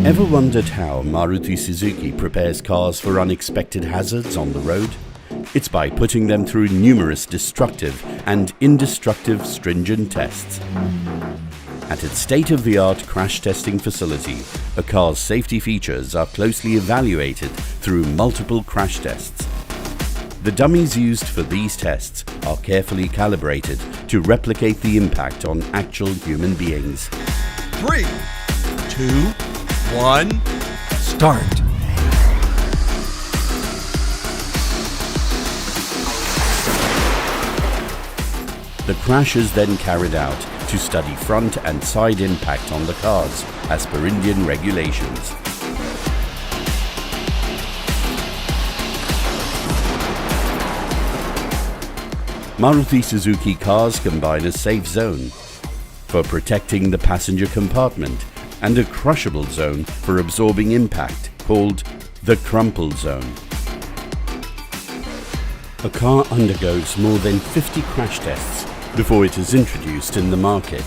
Ever wondered how Maruti Suzuki prepares cars for unexpected hazards on the road? It's by putting them through numerous destructive and indestructive stringent tests. At its state-of-the-art crash testing facility, a car's safety features are closely evaluated through multiple crash tests. The dummies used for these tests are carefully calibrated to replicate the impact on actual human beings. 3, 2, 1, start. The crash is then carried out to study front and side impact on the cars as per Indian regulations. Maruti Suzuki cars combine a safe zone for protecting the passenger compartment and a crushable zone for absorbing impact called the crumple zone. A car undergoes more than 50 crash tests before it is introduced in the market.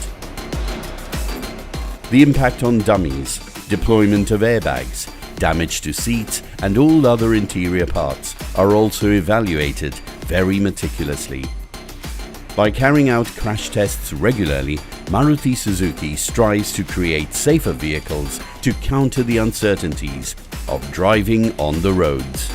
The impact on dummies, deployment of airbags, damage to seats and all other interior parts are also evaluated very meticulously. By carrying out crash tests regularly, Maruti Suzuki strives to create safer vehicles to counter the uncertainties of driving on the roads.